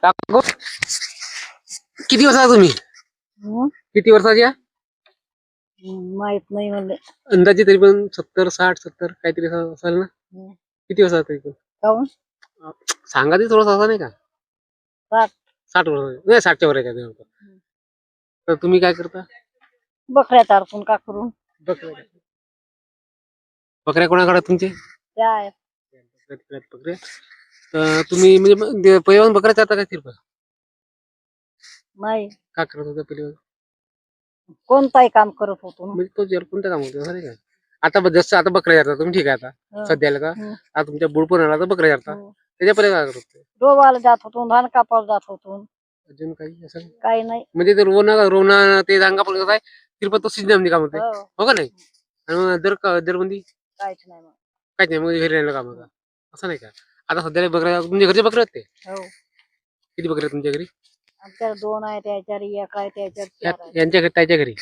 काकू किती वर्षाचा तुम्ही? हं? किती वर्षाच्या? माहित नाही मला. अंदाजे तरी पण 70, 60, 70 काहीतरी असेल ना? हं. किती वर्षाचा तरी पण? काहून? सांगा ते थोडंसं असं नाही का? 60. 60 वर्ष नाही 60च्या वर आहे का? तर तुम्ही काय करता? बकऱ्या तारपून का करून बकऱ्या बकऱ्या कोणाकडे आहेत तुमचे? त्या आहेत. बकऱ्या तर तुम्ही म्हणजे पहिल्यापासून बकऱ्या चारता का तिरपा? नाही का करत होता पहिले? कोणताही काम करत होतो ना. म्हणजे तो जर कोणतं काम होतं असं नाही का? आता जसं आता बकऱ्या चारता तुम्ही ठीक आहे आता हं. सध्याला का? हं. आता तुमच्या बुडपूर आला तर बकऱ्या चारता. हं. त्याच्या पहिले काय करत होते? डोबाला जात होतो, धान कापायला जात होतो. अजून काही असं काही नाही. म्हणजे ते रोवणं ते रांगा पण कसं आहे तिरपा तो सीजन काम होते हो. हो का नाही? आणि मग दरबंदी काहीच नाही मग. काहीच नाही मग घरी राहिलं काम होतं असं नाही का? आता सध्याला बकऱ्या तुमच्या घरचे बकऱ्या आहेत ते हो. किती बकऱ्या आहेत तुमच्या घरी? आमच्याकडे 2 आहेत, त्याच्यावर एक आहे, त्याच्यावर 4 आहेत. यांच्या घरी त्याच्या घरी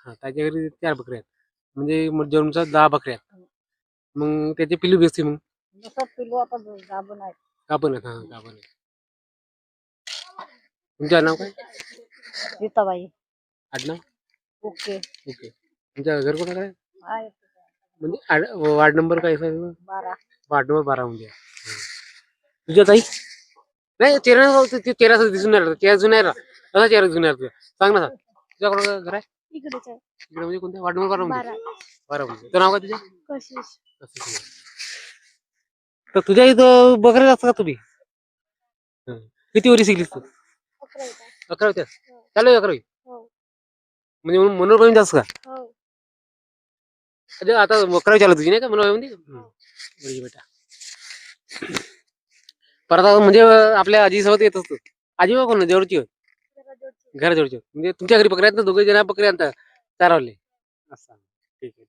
हा त्याच्या घरी 4 बकऱ्या आहेत म्हणजे जन्मच्या 10 बकऱ्या आहेत. मग त्याचे पिल्लू बेसते मग जसं पिलू आता गाभण आहे. कापण आहेत. हा कापण आहे. तुमचं नाव काय? सीताबाई. आडनाव? ओके. ओके. तुमच्या घर कोणाकडे आहे? आहे. म्हणजे वार्ड नंबर काय सर? 12. वार्ड नंबर 12 म्हणजे तुझ्या ताई नाही चेहरा दिसून राहिला चेहरा दिसून राहिला कसा चेहरा दिसून राहिला सांग ना तुझ्याकडं घर आहे इकडेच आहे. इकडे म्हणजे कोणत्या वार्ड नंबर 12 मध्ये? 12. 12 मध्ये. तुझं नाव काय तुझ्या? कशिश. तर तुझ्या इथं बकऱ्या असतात का तुम्ही? किती वरी शिकलीस तू? 11 होत्या. चालू आहे 11वी हो. म्हणजे मनोरंजन जास्त का? हो. म्हणजे आता 11वी चालू तुझी नाही का मनोरंजन बेटा परत आता म्हणजे आपल्या आजी सोबत येत असतो आजी बा कोण जवळची घरा जवळची म्हणजे तुमच्या घरी बकऱ्या आहेत ना दोघे जण बकऱ्या आणतात चारवले असं ठीक आहे.